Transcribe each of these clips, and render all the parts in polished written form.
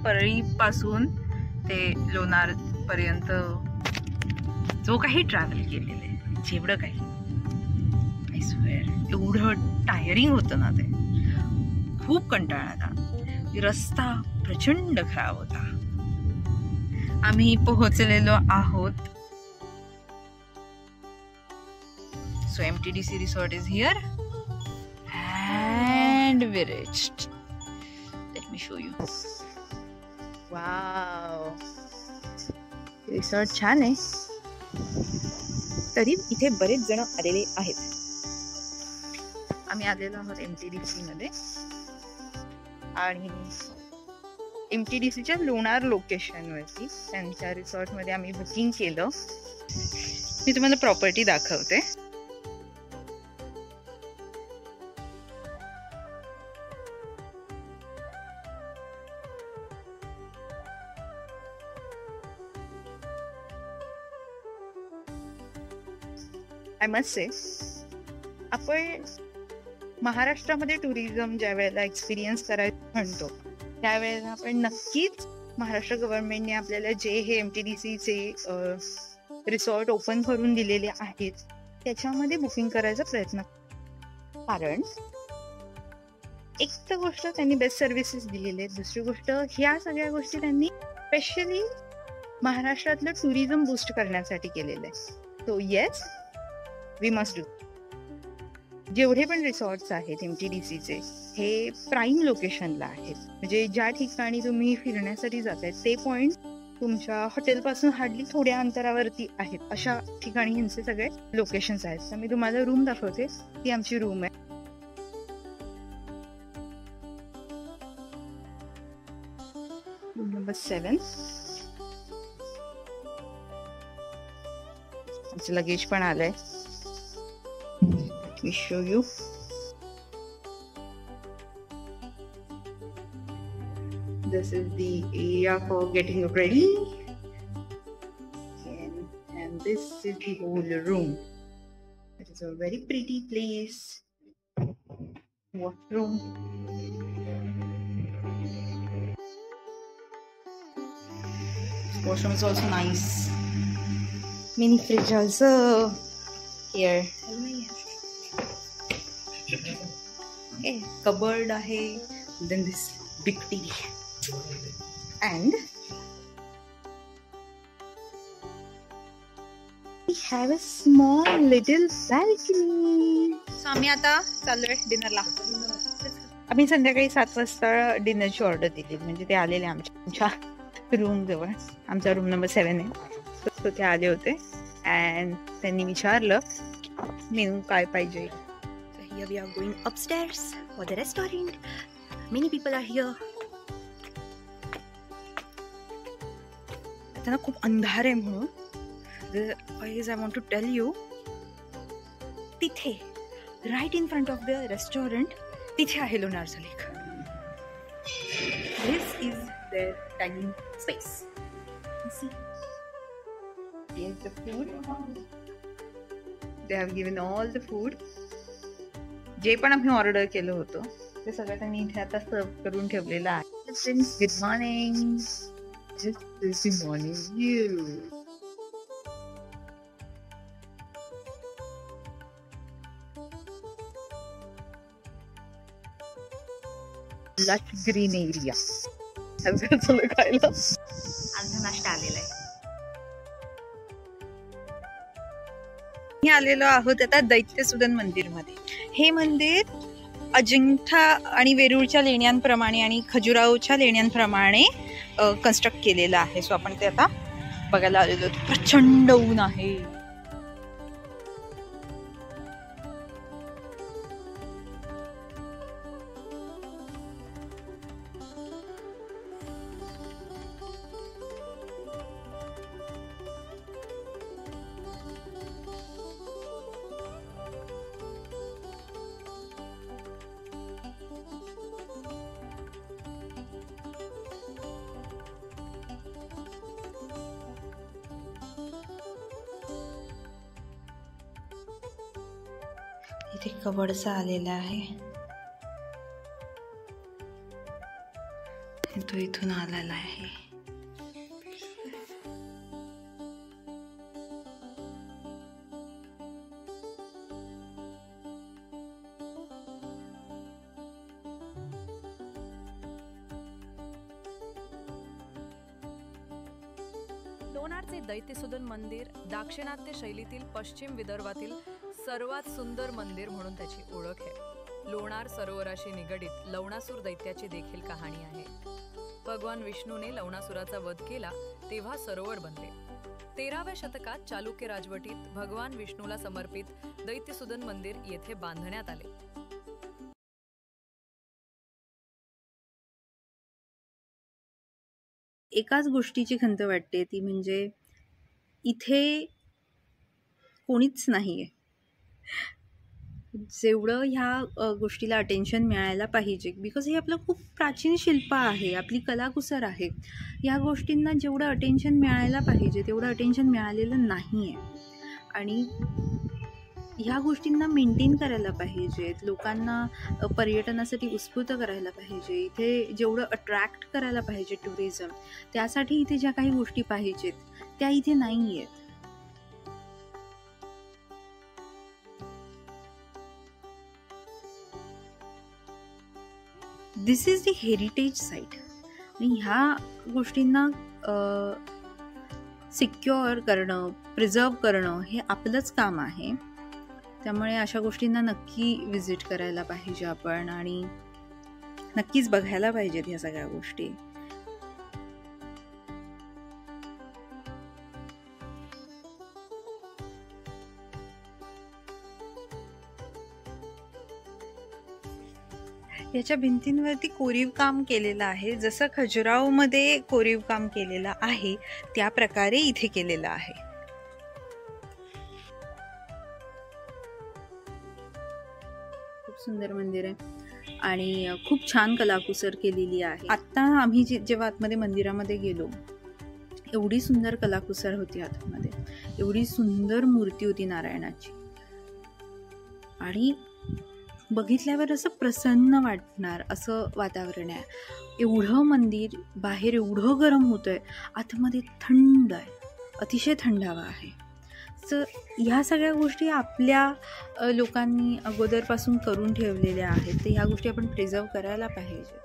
परळीपासून ते लोणार पर्यंत जो काही ट्रॅव्हल केलेलं आहे, जेवढं काही, आय स्वेअर एवढं टायरिंग होतं ना, ते खूप कंटाळा आला. रस्ता प्रचंड खराब होता. आम्ही पोहोचलेलो आहोत. So MTDC resort is here and we reached. Let me show you. Wow, resort छान आहे. तरी इथे बरेच जण आलेले आहेत. आम्ही आलेलो आहोत MTDC मध्ये आणि MTDCच्या लोणार लोकेशन वरती त्यांच्या रिसॉर्ट मध्ये आम्ही बुकिंग केलं. मी तुम्हाला प्रॉपर्टी दाखवते. आय मस्ट से, आपण महाराष्ट्रामध्ये टुरिझम ज्या वेळेला एक्सपिरियन्स करायचं म्हणतो त्यावेळेला आपण नक्कीच महाराष्ट्र गव्हर्नमेंटने आपल्याला जे हे MTDCचे रिसॉर्ट ओपन करून दिलेले आहेत त्याच्यामध्ये बुकिंग करायचा प्रयत्न. कारण एक तर गोष्ट त्यांनी बेस्ट सर्व्हिसेस दिलेले आहेत, दुसरी गोष्ट ह्या सगळ्या गोष्टी त्यांनी स्पेशली महाराष्ट्रातलं टुरिझम बूस्ट करण्यासाठी केलेलं आहे. So yes, we must do. जेवढे पण रिसॉर्ट्स आहेत MTDCचे हे प्राईम लोकेशनला आहेत. म्हणजे ज्या ठिकाणी तुम्ही फिरण्यासाठी जाताय ते पॉइंट तुमच्या हॉटेलपासून हार्डली थोड्या अंतरावरती आहेत, अशा ठिकाणी यांचे सगळे लोकेशन्स आहेत. तर मी तुम्हाला रूम दाखवते. ती आमची रूम आहे. Room number 7. आमचं लगेज पण आलंय. Let me show you. This is the area for getting ready, and this is the whole room. It is a very pretty place. Washroom. This washroom is also nice. Mini fridge also here. Okay, cupboard ahe. Then this big TV. And we have a small little balcony. So आम्ही आता चाललोय डिनरला. आम्ही संध्याकाळी 7 वाजता डिनरची order दिली. म्हणजे ते आलेले आमच्या रूम जवळ. आमचा रूम नंबर 7 आहे. तो ते आले होते अँड त्यांनी विचारलं मेनू काय पाहिजे. So here we are going upstairs for the restaurant. Many people are here. आता ना खूप अंधार आहे म्हणून I want to tell you, तिथे right in front of the restaurant तिथे आहे लोणारचा लेक. This is their dining space. You see, here's the food. They have given all the food. जे पण आम्ही ऑर्डर केलं होतं ते सगळं त्यांनी इथे आता सर्व करून ठेवलेलं आहे. Good morning. Good morning, you. Lush green area. असं खायला अर्धा नाश्ता आलेला आहे. मी आलेलो आहोत आता दैत्यसुदन मंदिर मध्ये. हे मंदिर अजिंठा आणि वेरूळच्या लेण्यांप्रमाणे आणि खजुराहोच्या लेण्यांप्रमाणे कन्स्ट्रक्ट केलेलं आहे. सो आपण ते आता बघायला आलेलो. प्रचंड ऊन आहे. इथे कबडचा आलेला आहे. तो इथून आलेला आहे. लोणारचे दैत्यसुदन मंदिर दाक्षिणात्य शैलीतील पश्चिम विदर्भातील सर्वात सुंदर मंदिर म्हणून त्याची ओळख आहे. लोणार सरोवराशी निगडीत लवणासूर दैत्याची देखील कहाणी आहे. भगवान विष्णूने लवणासुराचा वध केला तेव्हा सरोवर बनले. 13व्या शतकात चालुक्य राजवटीत भगवान विष्णूला समर्पित दैत्यसुदन मंदिर येथे बांधण्यात आले. एकाच गोष्टीची खंत वाटते, ती म्हणजे इथे कोणीच नाहीये. जेवढं ह्या गोष्टीला अटेन्शन मिळायला पाहिजे, बिकॉज हे आपलं खूप प्राचीन शिल्प आहे, आपली कलाकुसर आहे. या गोष्टींना जेवढं अटेन्शन मिळायला पाहिजे तेवढं अटेन्शन मिळालेलं नाही आहे. आणि ह्या गोष्टींना मेंटेन करायला पाहिजेत, लोकांना पर्यटनासाठी उत्स्फूर्त करायला पाहिजे, इथे जेवढं अट्रॅक्ट करायला पाहिजे टुरिझम, त्यासाठी इथे ज्या काही गोष्टी पाहिजेत त्या इथे नाही आहेत. दिस इज द हेरिटेज साईट. आणि ह्या गोष्टींना सिक्युअर करणं, प्रिझर्व करणं हे आपलंच काम आहे. त्यामुळे अशा गोष्टींना नक्की विजिट करायला पाहिजे आपण आणि नक्कीच बघायला पाहिजेत ह्या सगळ्या गोष्टी. याच्या भिंतींवरती कोरीव काम केलेलं आहे. जसं खजुराहोमध्ये कोरीव काम केलेलं आहे त्या प्रकारे इथे केलेलं आहे. खूप सुंदर मंदिर आहे आणि खूप छान कलाकुसर केलेली आहे. आत्ता आम्ही जेव्हा आतमध्ये मंदिरामध्ये गेलो, एवढी सुंदर कलाकुसर होती आतमध्ये, एवढी सुंदर मूर्ती होती नारायणाची, आणि बघितल्यावर असं प्रसन्न वाटणार असं वातावरण आहे. एवढं मंदिर, बाहेर एवढं गरम होतंय, आतमध्ये थंड आहे, अतिशय थंडावा आहे. तर ह्या सगळ्या गोष्टी आपल्या लोकांनी अगोदरपासून करून ठेवलेल्या आहेत, तर ह्या गोष्टी आपण प्रिझर्व करायला पाहिजे.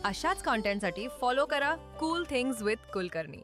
अशाच कॉन्टेंटसाठी फॉलो करा कूल थिंग्स विथ कुलकर्णी.